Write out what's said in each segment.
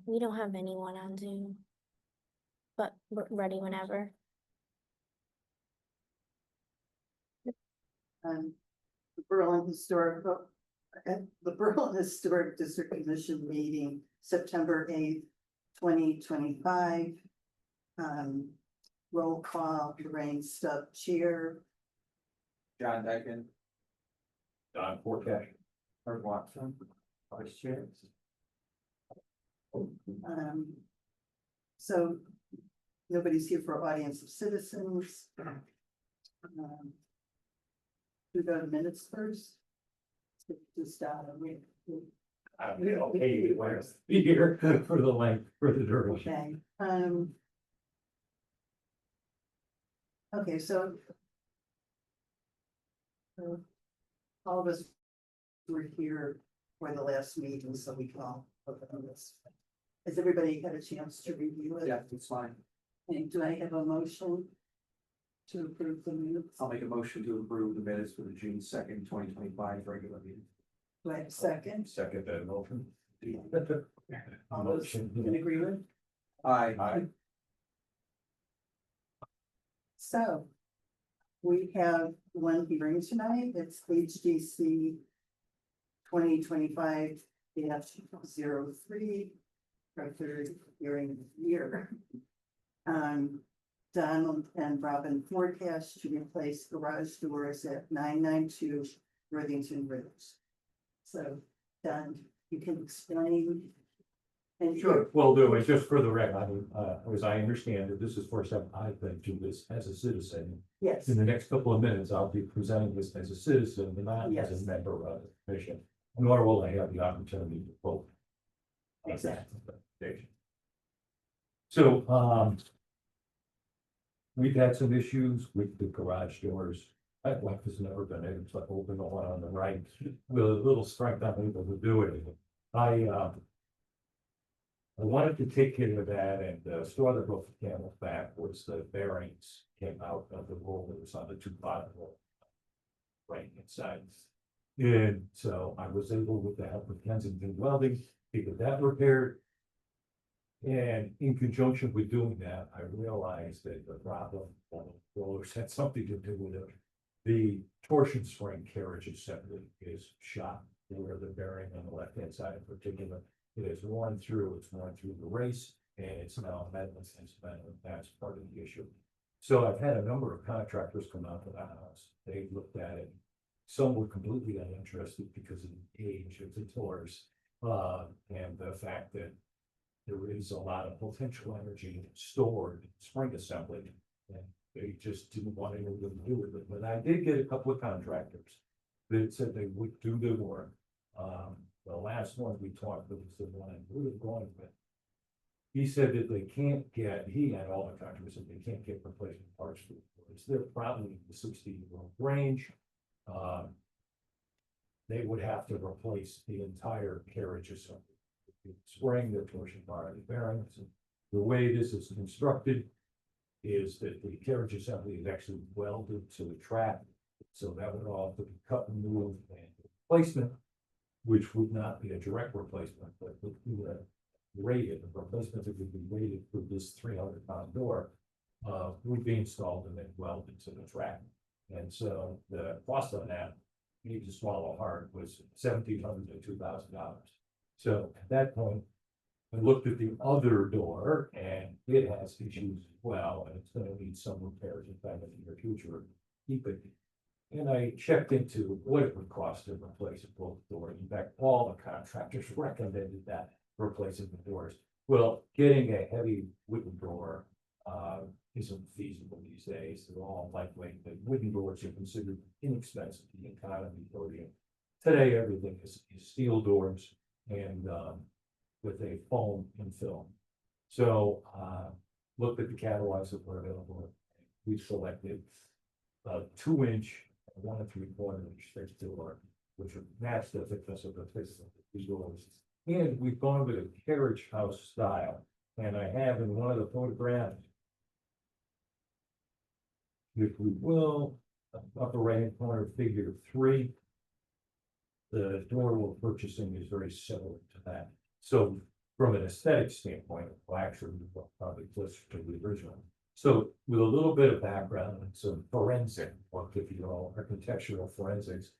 We don't have anyone on Zoom. But we're ready whenever. The Berlin Historic District Commission meeting, September 8th, 2025. Roll call, Lorraine Stubb, chair. John Dyken. Don Forte. Herb Watson, vice chair. So nobody's here for audience of citizens. We go to minutes first. Just Okay, where's be here for the length, for the duration. okay. Okay, so all of us were here for the last meeting, so we can all look at this. Has everybody had a chance to review it? Yeah, it's fine. And do I have a motion to approve the minutes? I'll make a motion to approve the minutes for the June 2nd, 2025 regular meeting. Do I have a second? Second that motion. All those in agreement? Aye. So we have one hearing tonight. It's HDC 2025-03, our third hearing year. Donald and Robin forecast to replace garage doors at 992 Worthington Road. So, Don, you can explain. And Sure, will do, and just for the record, I mean, as I understand it, this is first time I've been to this as a citizen. Yes, In the next couple of minutes, I'll be presenting this as a citizen, and not as Yes. a member of the commission. Nor will I have the opportunity to vote. exactly. So, we've had some issues with the garage doors. My wife has never been able to open the one on the right. With a little strength, I'm able to do it. I wanted to take care of that, and the straw that broke the camel's back was the bearings came out of the roll that was on the two bottom roll. Right inside. And so I was able, with the help of Kensington Welding, to get that repaired. And in conjunction with doing that, I realized that the problem, rollers had something to do with it. The torsion spring carriage assembly is shot where the bearing on the left hand side in particular. It is worn through, it's worn through the race, and it's now metal and metal. That's part of the issue. So I've had a number of contractors come out to the house. They looked at it. Some were completely uninterested because of the age of the doors, and the fact that there is a lot of potential energy stored in spring assembly. And they just didn't want anything to do with it. But I did get a couple of contractors that said they would do the work. The last one we talked with was the one I would have gone with. He said that they can't get, he and all the contractors said they can't get replacement parts for the doors. They're probably in the 60-year-old range. They would have to replace the entire carriage assembly. The spring, the torsion bar, the bearings. The way this is constructed is that the carriage assembly is actually welded to the track. So that would all have to be cut and moved, and replacement, which would not be a direct replacement, but would be a rated, a replacement that would be rated for this 300-pound door, would be installed and then welded to the track. And so the cost on that, you need to swallow hard, was $1,700 to $2,000. So at that point, I looked at the other door, and it has issues as well, and it's gonna need some repairs in fact in the near future. Keep it. And I checked into what it would cost to replace both doors. In fact, all the contractors recommended that replacing the doors. Well, getting a heavy wooden door isn't feasible these days. They're all lightweight. The wooden doors are considered inexpensive in the economy podium. Today, everything is steel doors and with a foam and film. So looked at the catalogs that were available. We selected a 2-inch, 1 3/4-inch fixed door, which would match the thickness of the face of the doors. And we've gone with a carriage house style. And I have in one of the photographs, if we will, upper right hand corner, figure 3. The door we're purchasing is very similar to that. So from an aesthetic standpoint, will actually look probably closer to the original. So with a little bit of background and some forensic work, if you will, architectural forensics.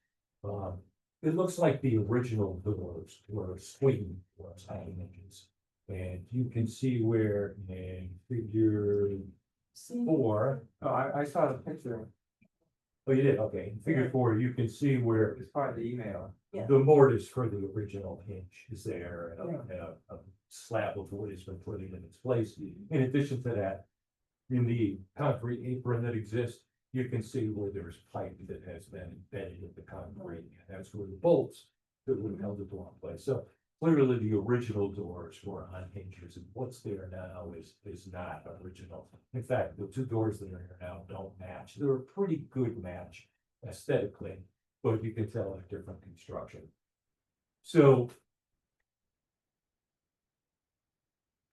It looks like the original doors were swing doors, hanging hinges. And you can see where in figure 4, Oh, I saw the picture, oh, you did, okay, in figure 4, you can see where it's part of the email. Yeah. the mortise for the original hinge is there, and a slab of wood has been put in its place. In addition to that, in the concrete apron that exists, you can see where there's pipe that has been embedded in the concrete, and that's where the bolts that would have held the door in place. So clearly, the original doors were on hinges, and what's there now is not original. In fact, the two doors that are here now don't match. They're a pretty good match aesthetically, but you can tell they're different construction. So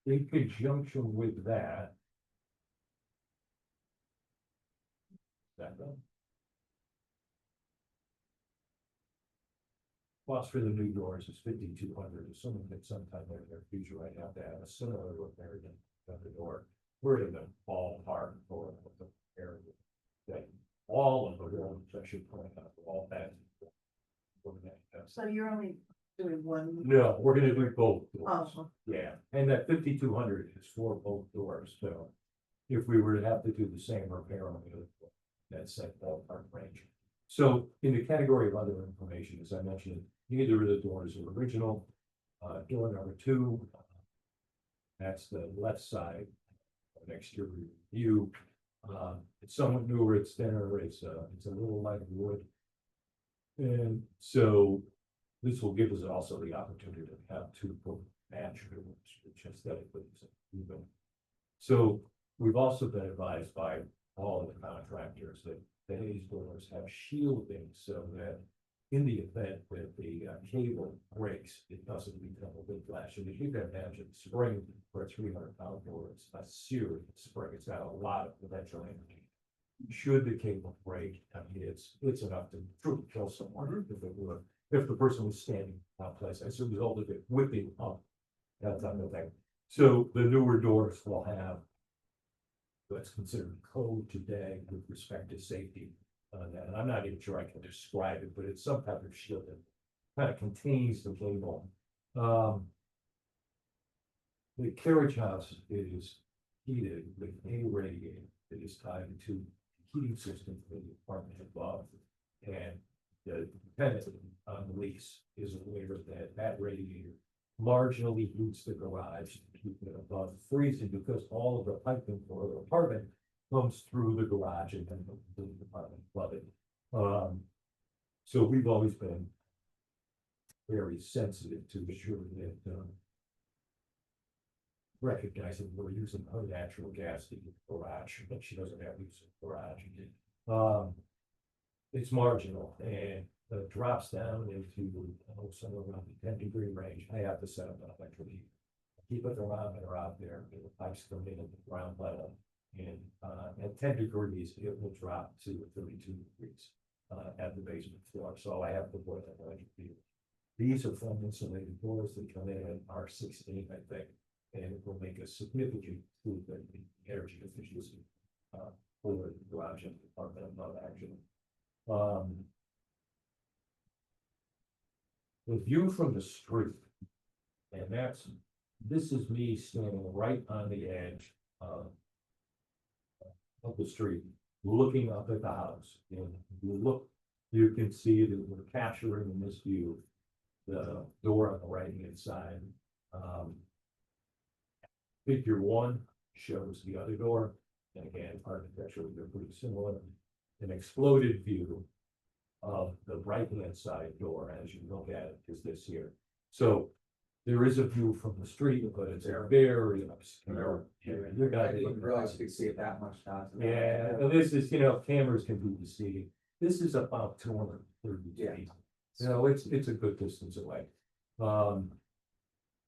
in conjunction with that. Cost for the new doors is 5,200, assuming that sometime in the future I have to have a similar repair than the door. We're in the ballpark for the area. That all of the doors, I should point out, all that. So you're only doing one? No, we're gonna do both doors. Oh, Yeah, and that 5,200 is for both doors, so. If we were to have to do the same repair on the other, door, that's that ballpark range. So in the category of other information, as I mentioned, neither of the doors are original. Door number 2. That's the left side of an exterior view. It's somewhat newer, it's thinner, it's a little lighter wood. And so this will give us also the opportunity to have 2 match doors, which aesthetically is even. So we've also been advised by all of the contractors that these doors have shielding so that in the event that the cable breaks, it doesn't become a whiplash. And if you can imagine, spring for a 300-pound door, it's a serious spring. It's got a lot of potential energy. Should the cable break, I mean, it's enough to truly kill someone if the person was standing out place as a result of it whipping up. That type of thing. So the newer doors will have what's considered code today with respect to safety. And I'm not even sure I can describe it, but it's some type of shield that kind of contains the cable. The carriage house is heated with a radiator that is tied to the heating system for the apartment above. And the tenant on the lease is aware that that radiator marginally heats the garage to keep it above freezing, because all of the piping for the apartment comes through the garage and then the apartment flooded. So we've always been very sensitive to ensure that recognizing we're using her natural gas to heat the garage, but she doesn't have use of the garage. It's marginal and drops down into somewhere around the 10-degree range. I have to set up an electric heat. Keep a thermometer out there, the pipes come in at the ground level, and at 10 degrees, it will drop to 32 degrees at the basement floor. So I have to put an electric heater. These are foam insulated doors that come in at R16, I think, and it will make a significant improvement in energy efficiency for the garage and the apartment above, actually. The view from the street, and this is me standing right on the edge of the street, looking up at the house. And you can see that we're capturing in this view the door on the right hand side. Figure 1 shows the other door, and again, architecturally they're pretty similar. An exploded view of the right hand side door as you look at it is this here. So there is a view from the street, but it's very obscure. You I got didn't realize you could see it that much down. yeah, and this is, cameras can be deceiving. This is about 230 Yeah. feet. It's a good distance away.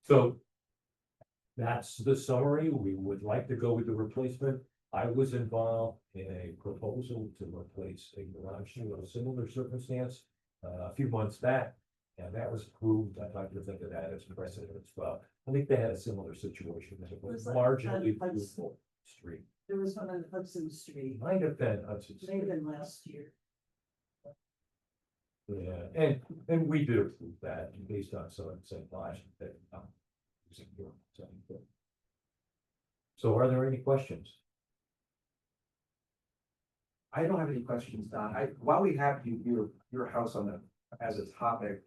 So that's the summary. We would like to go with the replacement. I was involved in a proposal to replace a garage door in a similar circumstance a few months back. And that was approved, I'd like to think of that as precedent as well. I think they had a similar situation, that it was Was like marginally on Hudson. full street. There was one on Hudson Street, Might have been Hudson may have Street. been last year. Yeah, and we did approve that based on some of the same logic that. Using your. So are there any questions? I don't have any questions, Don. While we have your house on the, as a topic,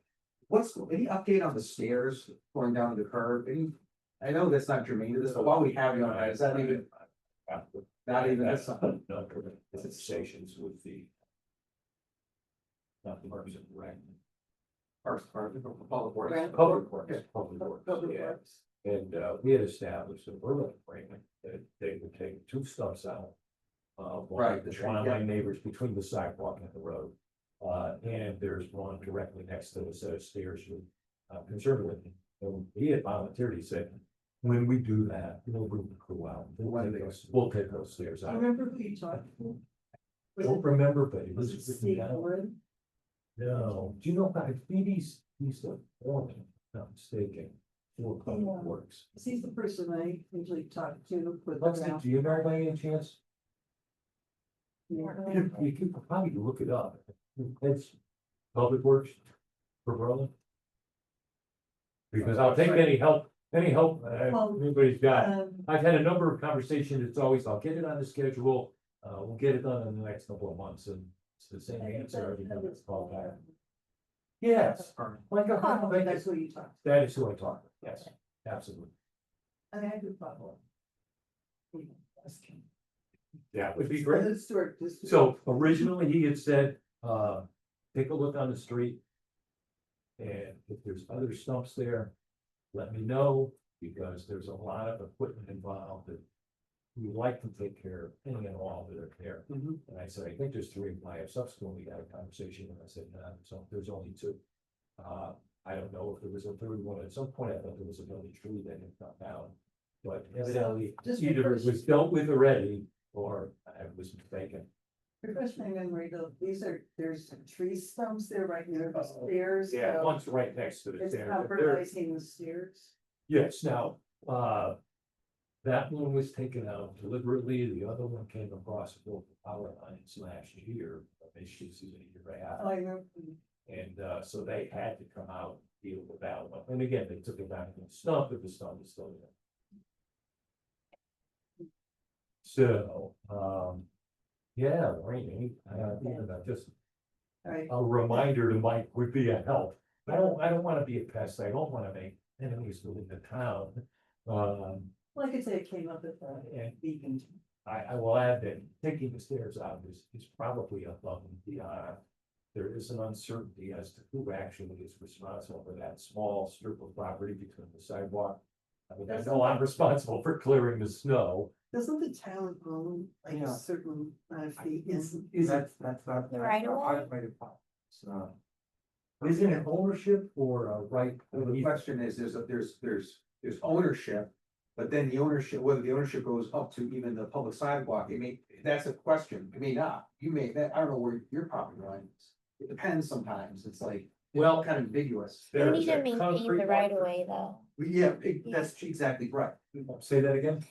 what's, any update on the stairs going down to the curb? I know that's not germane to this, but while we have you on, is that even, not even, That's that's not, no, it's stations with the. Not the person, right? Parks Department, Public Works? Right. Public works, public Public works, yeah. Works. And we had established an urban agreement that they would take two stumps out. Right, the tree, One of yeah. my neighbors between the sidewalk and the road. And there's one directly next to the set of stairs with conservative. And he had volunteered, he said, when we do that, we'll bring the crew out. We'll take those stairs I out. remember who you talked to. Was Don't it- remember, but it Was was. it Steve Wood? No, do you know, I think he's the foreman, if I'm not mistaken, for public Yeah. works. He's the person I usually talk to with. Let's see, do you know by any chance? Yeah. You can probably look it up. It's Public Works for Berlin. Because I'll take any help Well, anybody's got. Um, I've had a number of conversations, it's always, I'll get it on the schedule, we'll get it done in the next couple of months, and it's the same I think answer. every time that it's was, called back. Yes, like a, Oh, That's who you talked that is who I talk with, yes, absolutely. to. I mean, I could follow. That would be great. Historic district. So originally he had said, take a look on the street. And if there's other stumps there, let me know, because there's a lot of equipment involved that. We like to take care of any and all that are there. Mhm. And I said, I think there's three. I have subsequently had a conversation and I said, no, so there's only two. I don't know if there was a third one. At some point, I thought there was another tree that had come down. But evidently, just either it because- was dealt with already or I was mistaken. Refresh my memory though, there's some tree stumps there right near the stairs. Yeah, so one's right next to the It's stairs. compromising the stairs. Yes, now, that one was taken out deliberately, the other one came across both power lines last year, basically a year and a half. I remember. And so they had to come out, and deal with that one, and again, they took it back to the stump, but the stump is still there. So, yeah, Lorraine, just All right, a reminder to Mike would be a help. I don't wanna be a pest, I don't wanna make enemies within the town. like I say, it came up at the And Beacon. I will add that taking the stairs out is probably above and beyond. There is an uncertainty as to who actually is responsible for that small strip of property between the sidewalk. I mean, I know I'm responsible for clearing the snow. Doesn't the town own like Yeah. a certain amount of feet? That's not. The right of way? So, Is it an ownership or a right? the question is, there's ownership. But then the ownership, whether the ownership goes up to even the public sidewalk, that's a question, it may not, I don't know where your property line is. It depends sometimes, it's like, Well, kind of ambiguous. You There need is to a maintain concrete the right of marker. way though. Yeah, that's exactly right. Say that again?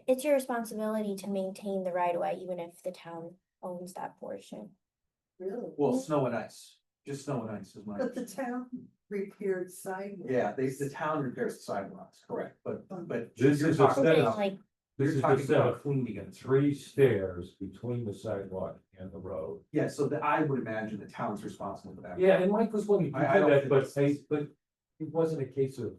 It's your responsibility to maintain the right of way, even if the town owns that portion. Really? Well, snow and ice, just snow and ice is my. But the town repaired sidewalks. Yeah, the town repairs the sidewalks, correct, but. This you're is a talking set Something of- about- like, This You're is talking the set about of cleaning it. 3 stairs between the sidewalk and the road. Yeah, so I would imagine the town's responsible for that. Yeah, and Mike was willing to I do don't that, think but it's- but it wasn't a case of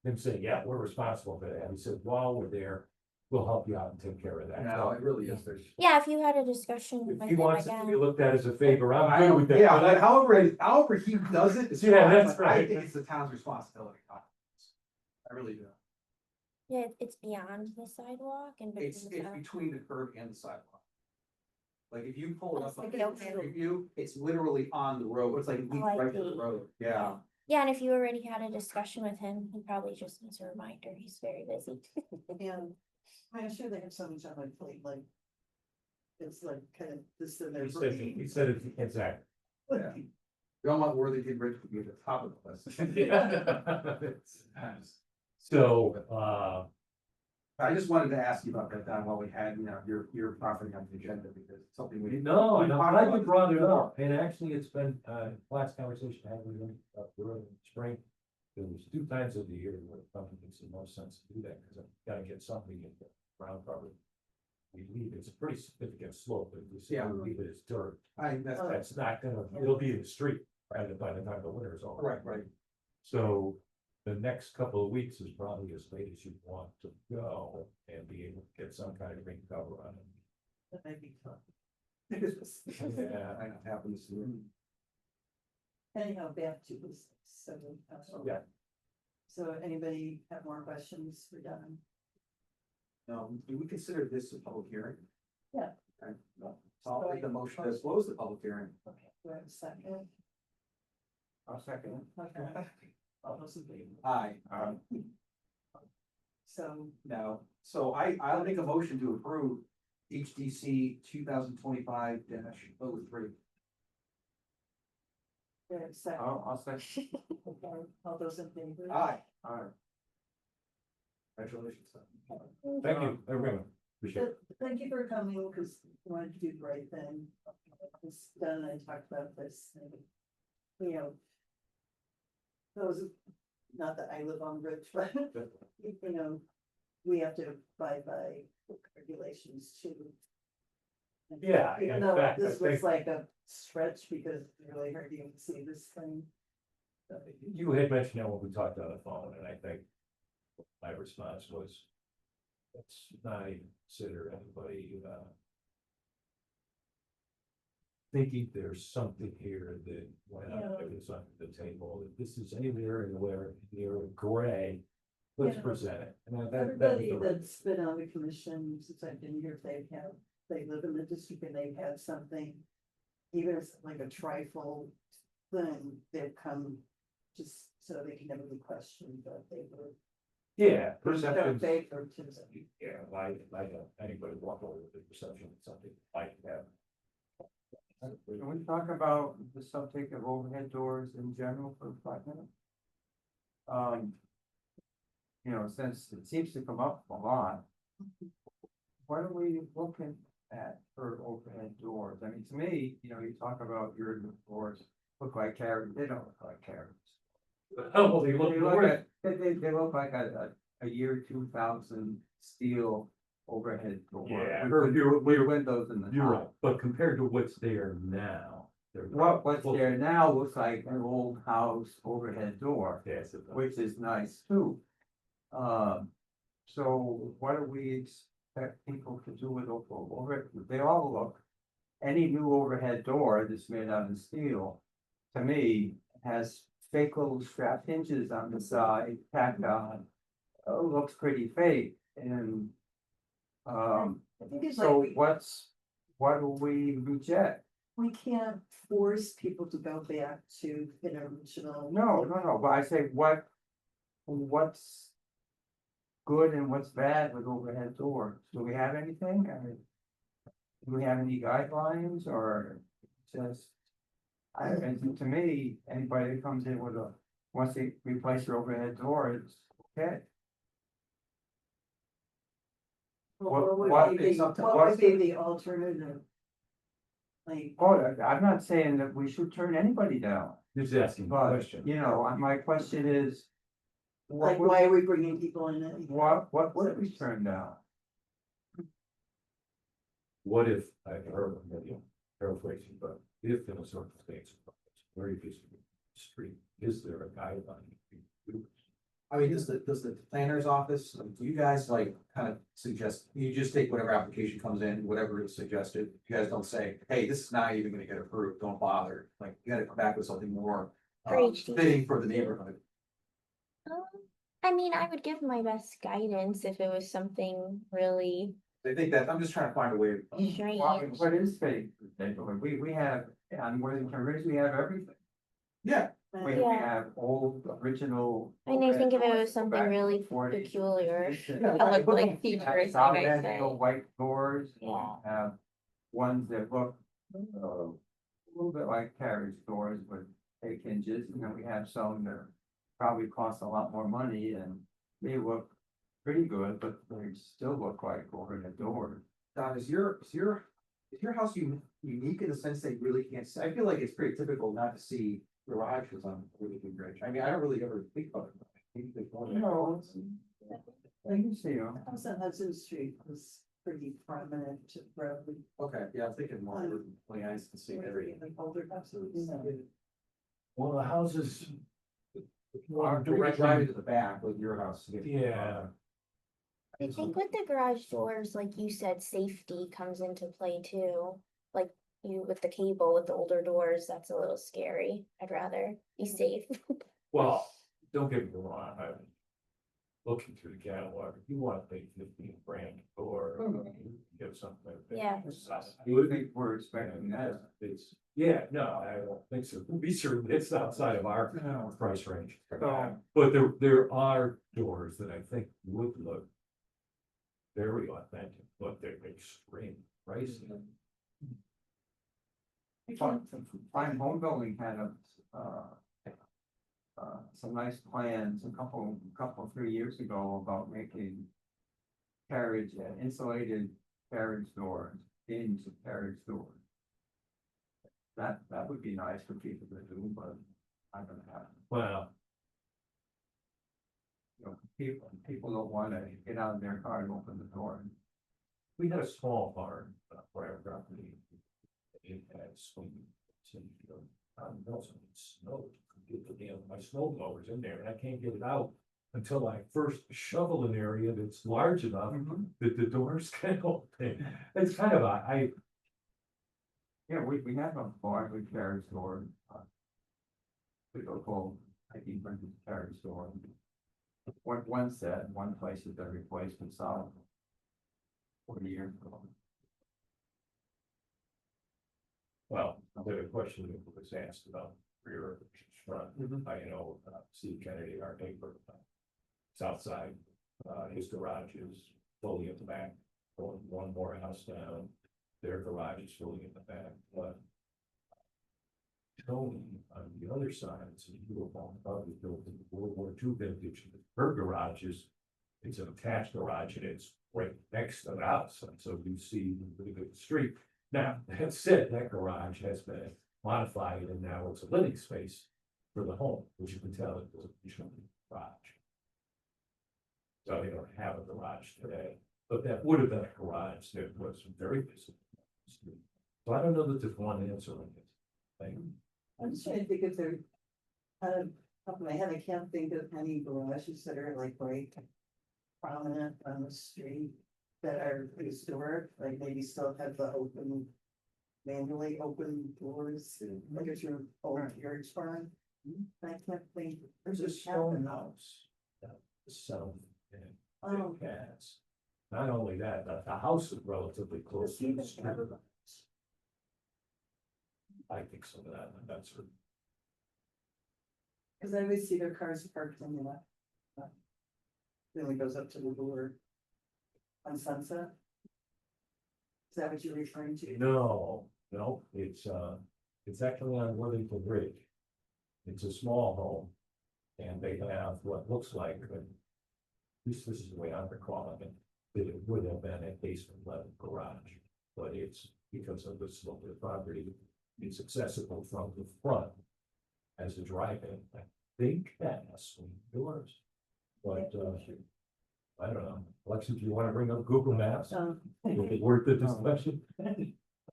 him saying, yeah, we're responsible for that. He said, while we're there, we'll help you out and take care of that. No, it really is, there's. yeah, if you had a discussion with If he him wants it to be again. looked at as a favor, I'm I good don't, with that. yeah, but but however he does it, it's Yeah, fine, that's but I right. think it's the town's responsibility. I really do. Yeah, it's beyond the sidewalk and between It's the sidewalk. between the curb and the sidewalk. Like if you pull it up on Okay, the okay. street view, it's literally on the road, it's like Oh, I right to the see. road, yeah. Yeah, and if you already had a discussion with him, he probably just needs a reminder, he's very busy. And I'm sure they have so much on my plate, like. It's like kind of this and their He said it exactly. Yeah. We all want Worthington Bridge to be at the top of the list. So, I just wanted to ask you about that, Don, while we had, your property on the agenda, because it's something we. no, we I'm talked glad you about brought it before. up, and actually, it's been, last conversation I had with him, early in spring. There was 2 times of the year where it probably makes the most sense to do that, because I've gotta get something in the ground cover. We leave, it's a pretty significant slope, but we say Yeah. we leave it as dirt, That's, that's not gonna, it'll be in the street, by the time the winter's over. right. So the next couple of weeks is probably as late as you want to go and be able to get some kind of rain cover on it. That might be fun. Yeah, I know, it happens. Anyhow, back to this, so. Yeah. So anybody have more questions for Don? Do we consider this a public hearing? Yeah. Okay, no. So I'll make the motion to close the public hearing. Okay, do I have a second? I'll second. Okay. All those in favor? Aye. So, Now, so I'll make a motion to approve HDC 2025-03. do I have a second? I'll second. Okay, all those in favor? Aye. Congratulations. thank you, everyone, appreciate it. Thank you for coming, because you wanted to do the right thing. It's done, I talked about this, and, you know. Those, not that I live on Ridge, but, you know, we have to abide by regulations too. And Yeah, Even in though fact, I this was think- like a stretch, because it's really hard to even see this thing. You had mentioned that when we talked on the phone, and I think my response was, let's not even consider anybody, thinking there's something here that went up, that was under the table, if this is anywhere in where near gray, let's Yeah. present it. And that was Everybody the right- that's been on the commission since I've been here, they live in the district and they've had something. Even if it's like a trifle thing, they've come just so they can never be questioned, but they were. Yeah, So perceptions. they or to Yeah, like, anybody walk over with the perception of something like that. Can we talk about the subject of overhead doors in general for 5 minutes? Since it seems to come up a lot. What are we looking at for overhead doors? I mean, to me, you talk about your doors look like carrots, they don't look like carrots. Oh, well, they look They more, they look like a year 2000 steel overhead door. Yeah, With you're windows in the you're right, top. but compared to what's there now. they're What's there now looks like an old house overhead door, Yes, it does. which is nice too. So what do we expect people to do with over, they all look, any new overhead door that's made out of steel, to me, has fake little strap hinges on the side, tacked on. Looks pretty fake and, I think it's so like, what do we reject? we can't force people to go back to an original. No, but I say what's good and what's bad with overhead doors? Do we have anything? I mean, do we have any guidelines or just? And to me, anybody that comes in with wants to replace your overhead door, it's okay. What what would be is the, something- what what's would be the alternative? Like, Oh, I'm not saying that we should turn anybody down, Just asking a but, question. my question is. like, why are we bringing people in? anyway? What would we turn down? What if, I heard, paraphrasing, but if in a circumstance, very busy street, is there a guideline? I mean, does the planner's office, do you guys like kind of suggest, you just take whatever application comes in, whatever is suggested? You guys don't say, hey, this is not even gonna get approved, don't bother, like, you gotta come back with something more. For HDC. Fitting for the neighborhood. I mean, I would give my best guidance if it was something really I think that, I'm just trying to find a way. strange. What is fake neighborhood? We have, on Worthington Ridge, we have everything. Yeah, We Yeah. have old, original. I mean, I think if it overhead was something doors really back in the 40s. peculiar, Yeah, I look like We have features, solid like I edge, say. White doors. Yeah. Have ones that look, a little bit like carriage doors with take hinges, and then we have some that probably cost a lot more money and they look pretty good, but they still look like overhead doors. Don, is your house unique in the sense that you really can't see? I feel like it's pretty typical not to see garages on a really big bridge. I mean, I don't really ever think about it. Maybe there's one there. No, I can see them. House on Hudson Street was pretty prominent road. Okay, yeah, I'm thinking more, really nice to see every. Like older houses. Well, the houses. Are direct driving to the back with your house. to get- Yeah. I think with the garage doors, like you said, safety comes into play too. Like you with the cable with the older doors, that's a little scary. I'd rather be safe. Well, don't get me wrong, I'm looking through the catalog, if you want to pay 15 grand or you know, something like that. Yeah. Do you think we're expecting that? It's, yeah, no, I don't think so. Be sure it's outside of our price range. So- But there are doors that I think would look very authentic, but they're extreme pricey. Fine Home Building had some nice plans a couple, 3 years ago about making carriage, insulated carriage doors, into carriage doors. That would be nice for people to do, but I don't have, Well, you know, people don't wanna get out of their car and open the door. we had a small barn, for our property. It had swing. Nelson, it snowed. Get the damn, my snow blower's in there and I can't get it out until I first shovel an area that's large enough that the doors can open. It's kind of Yeah, we have a barn with carriage door. We go called, I think, rented carriage door. One set, one place that they replaced and solid. 40 years ago. well, the question that was asked about rear versus front, I know, Steve Kennedy, our neighbor. South side, his garage is fully at the back, going one more house down, their garage is fully in the back, but. Tony, on the other side, it's a beautiful, probably built in World War II vintage, her garage is. It's an attached garage and it's right next to the house, and so you see the street. Now, that said, that garage has been modified and now it's a living space for the home, which you can tell it was originally a garage. So they don't have a garage today, but that would have been a garage that was very visible. So I don't know that there's one answer on this thing. I'm just trying to think if there, top of my head, I can't think of any garages that are like right prominent on the street that are historic, like maybe still have the open, manually open doors, like if you're over your barn. I can't think. There's a stone house. Down the south and Oh, cats. Not only that, but the house is relatively close to the street. I think some of that, that's her. cause I always see their cars parked in the left. Then it goes up to the door. On Sunset. Is that what you're referring to? No, it's actually on Worthington Bridge. It's a small home. And they have what looks like, at least this is the way I'm recalling it, that it would have been a basement level garage. But it's because of the slope of the property, it's accessible from the front as a drive-in. I think that has some doors. But, I don't know. Alexis, do you want to bring up Google Maps? Would it worth the discussion?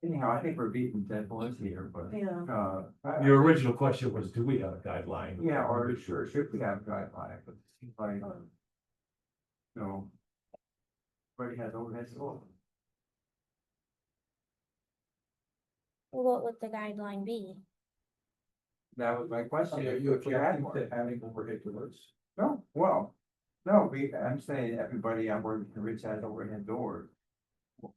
Anyhow, I think we're beating dead horse here, but, Yeah. Your original question was, do we have a guideline? yeah, or sure, should we have guideline, but it seems like, no. Everybody has overhead door. Well, what would the guideline be? That was my question. Are you If we had objecting one. to having overhead doors? No, well, no, I'm saying everybody on Worthington Ridge has overhead doors.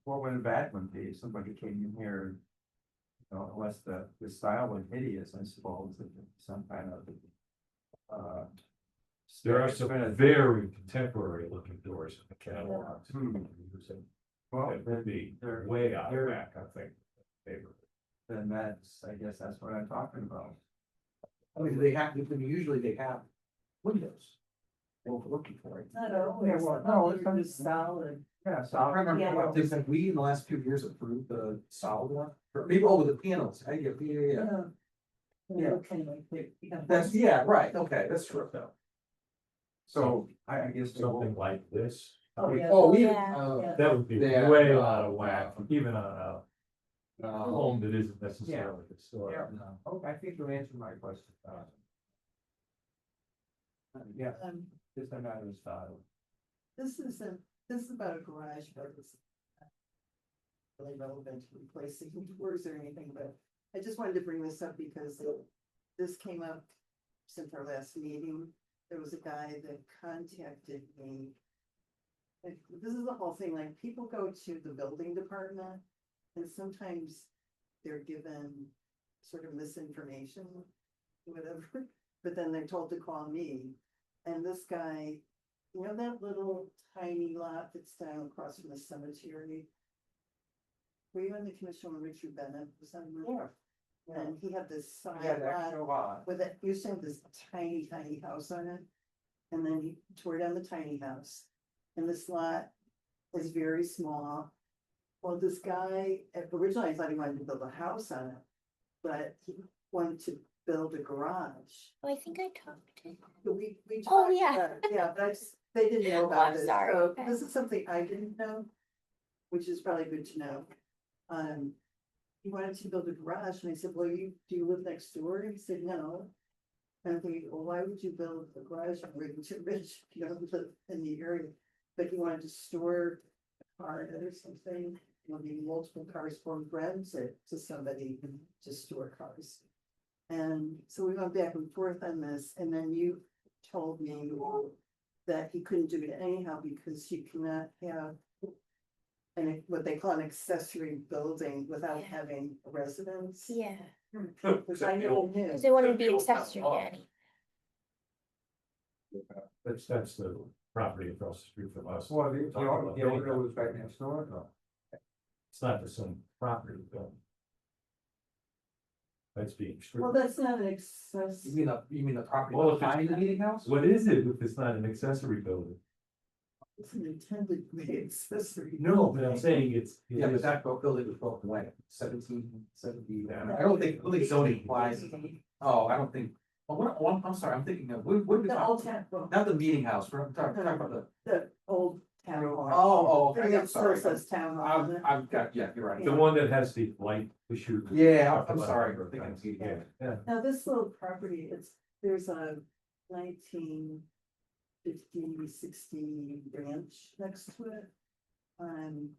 What would a bad one be? If somebody came in here. You know, unless the style was hideous, I suppose, if it's some kind of. There are some very contemporary looking doors in the catalog. Well, That would be they're- way out they're- back, I think. Favorite. then that's, I guess that's what I'm talking about. I mean, they have, usually they have windows. What we're looking for. Not always, Yeah, well, no, it's they're just solid. Yeah, so. I remember, Yeah. did we in the last few years approved the solid one? For people with the panels, yeah. Yeah. Okay, like, That's, yeah, right, okay, that's true though. So I guess. Something like this, Oh, yeah. Oh, we, Yeah. that would be Yeah, way no, out of whack, even on a home that isn't Yeah. necessarily historic. no. Oh, I think you answered my question. Yeah, just a matter of style. This is about a garage, but it's not really relevant to replacing doors or anything, but I just wanted to bring this up because this came up since our last meeting. There was a guy that contacted me. Like, this is the whole thing, like, people go to the building department and sometimes they're given sort of misinformation, whatever, but then they're told to call me. And this guy, you know, that little tiny lot that's down across from the cemetery? Were you on the commission when Richard Bennett was on? And he had this side Yeah, that's lot so odd. with it, used to have this tiny house on it. And then he tore down the tiny house. And this lot is very small. Well, this guy, originally I thought he wanted to build a house on it. But he wanted to build a garage. Oh, I think I talked to him. But we Oh, talked yeah. about it, yeah, but they didn't know Oh, about I'm this, sorry. so Okay. this is something I didn't know. Which is probably good to know. He wanted to build a garage, and I said, well, do you live next door? And he said, no. And I'm thinking, well, why would you build a garage on Ridge Ridge, if you don't live in the area? But he wanted to store a car or something, maybe multiple cars for rent it to somebody to store cars. And so we went back and forth on this, and then you told me that he couldn't do it anyhow because you cannot have what they call an accessory building without Yeah. having a residence. Yeah, Which I never knew. because they wouldn't be accessory to any. That's the property across the street from us. Well, the owner was right next door. It's not the same property, though. That's being Well, true. that's not an access. You mean the property Well, if behind the it's- meeting house? What is it if it's not an accessory building? It's an intended to be accessory. No, but I'm saying it's. it Yeah, but is- that building was built in like 1770. Yeah. I don't think zoning applies. Oh, I don't think, I'm sorry, I'm thinking of, what are we The old talking? town, well, Not the meeting house, we're talking about the old town hall. okay, I'm It still sorry. says town hall. on it. I've got, yeah, you're right. The one that has the light issue. Yeah, I'm sorry. I think I'm seeing Yeah, it. yeah. Now, this little property, there's a 1950-60 ranch next to it. And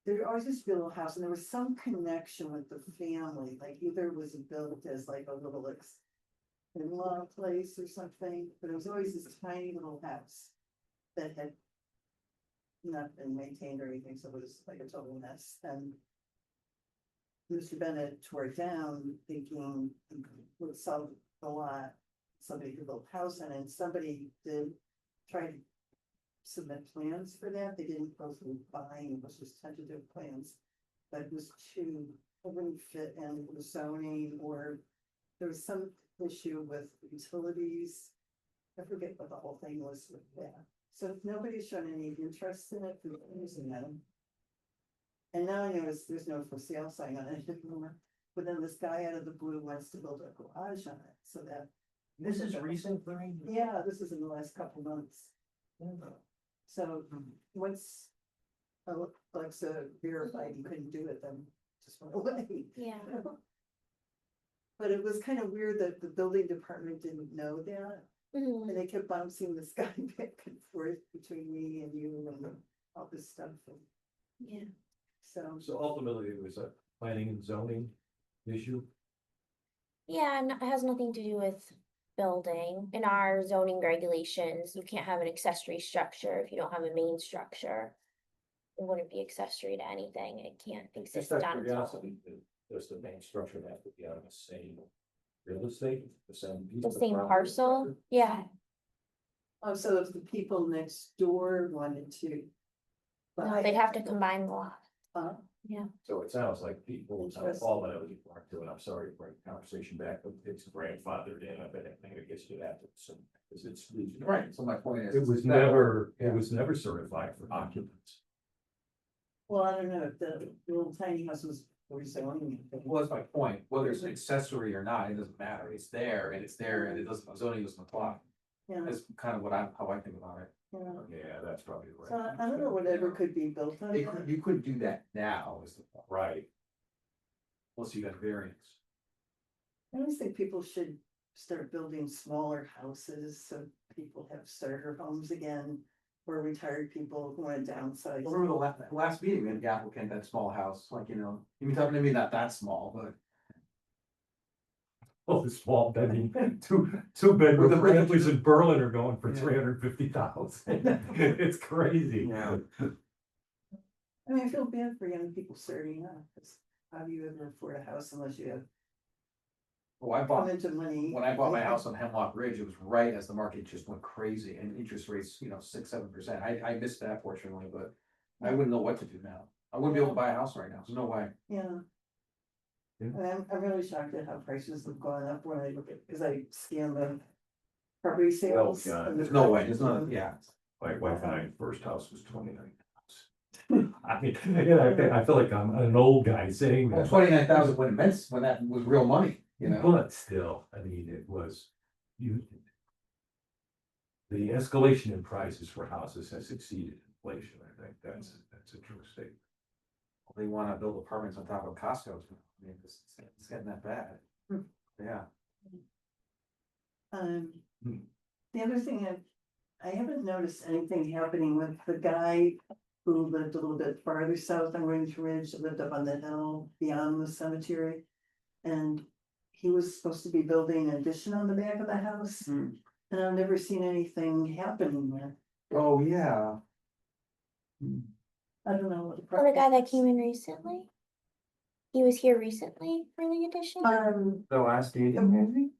there always used to be a little house, and there was some connection with the family, like either it was built as like a little in-law place or something, but it was always this tiny little house that had not been maintained or anything, so it was like a total mess, and Mr. Bennett tore it down thinking he would sell the lot, somebody could build a house on it, and somebody did try to submit plans for that, they didn't go through buying, it was just tentative plans. But it was it wouldn't fit in the zoning, or there was some issue with utilities. I forget what the whole thing was with that, so nobody's shown any interest in it for using them. And now I notice there's no for sale sign on it anymore, but then this guy out of the blue wants to build a garage on it, so that. This is recent, Lorraine? Yeah, this is in the last couple months. So once Alexa verified you couldn't do it, then just went away. Yeah, But it was kind of weird that the building department didn't know that, Mhm. and they kept bouncing this guy back and forth between me and you and all this stuff. yeah. So, So ultimately, it was a planning and zoning issue. Yeah, and it has nothing to do with building. In our zoning regulations, you can't have an accessory structure if you don't have a main structure. It wouldn't be accessory to anything. It can't Just exist out on of its own. curiosity, does the main structure have to be on the same real estate, the same? piece The of same property? parcel, yeah. oh, so if the people next door wanted to. No, buy they'd it, have to combine the lot. Yeah. So it sounds like people, all that other people aren't doing, I'm sorry to bring the conversation back, but it's grandfathered in, I bet it gets to that, so, because it's. Right, so my point is. It was never certified for occupants. Well, I don't know, if the little tiny house was rezoning. Well, that's my point, whether it's an accessory or not, it doesn't matter, it's there, and it doesn't, zoning doesn't apply. Yeah, That's kind of how I think about it. yeah. Yeah, that's probably right. So I don't know whatever could be built on You it. couldn't, you couldn't do that now, is the point, Right. unless you got variance. I always think people should start building smaller houses so people have starter homes again. Or retired people who want to downsize. Remember the last meeting, we had the applicant, that small house, like, you know, you mean talking to me, not that small, but. Oh, the small bedroom, two bedroom With the- families in Berlin are going for Yeah. 350,000. It's crazy. Yeah. I mean, I feel bad for young people starting out, because how do you ever afford a house unless you have Well, I come bought, into money? when I bought my house on Hemlock Ridge, it was right as the market just went crazy and interest rates, 6-7%. I missed that fortunately, but I wouldn't know what to do now. I wouldn't be able to buy a house right now, there's no way. Yeah. Yeah. And I'm really shocked at how prices have gone up when I look at, because I scan the property sales. God. and There's the no way, prices. there's not, yeah. My wife and I, first house was 29,000. I mean, I feel like I'm an old guy saying Well, that. 29,000 when that was real money, But still, I mean, it was, you. The escalation in prices for houses has exceeded inflation, I think that's a true statement. They wanna build apartments on top of Costco's, I mean, it's getting that bad. Hmm. Yeah. Um, Hmm. the other thing I haven't noticed anything happening with the guy who lived a little bit farther south on Range Ridge, lived up on the hill beyond the cemetery. And he was supposed to be building an addition on the back of the house, Hmm. and I've never seen anything happening there. Oh, yeah. I don't know what the. Oh, the guy that process came in recently? He was here recently for the addition? is. The last meeting, maybe?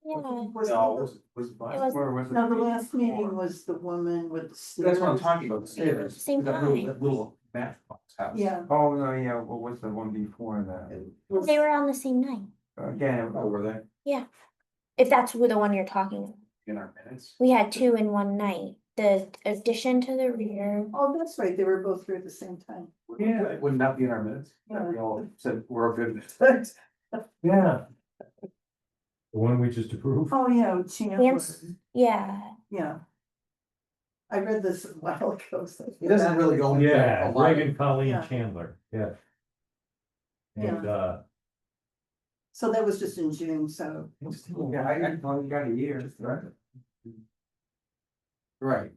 Yeah, Was No, it was it it was Or was it? no, the last meeting was the woman with the stairs. That's what I'm talking about, the stairs. Same That little- time. that little matchbox house. Yeah. Oh, no, yeah, what was the one before that? It was- they were on the same night, Again, Oh, were they if that's who the one you're talking about. in our minutes? We had two in one night, the addition to the rear. Oh, that's right, they were both here at the same time. Yeah, wouldn't that be in our minutes? Yeah. We all said we're good with it. Yeah. The one we just approved? Oh, yeah, Chandler, Yes. Yeah, yeah. I read this a while ago, so. It doesn't really go into Yeah, a lot. Reagan, Colleen Yeah. Chandler, yeah. And, So that was just in June, so. yeah, I only got a year. Right.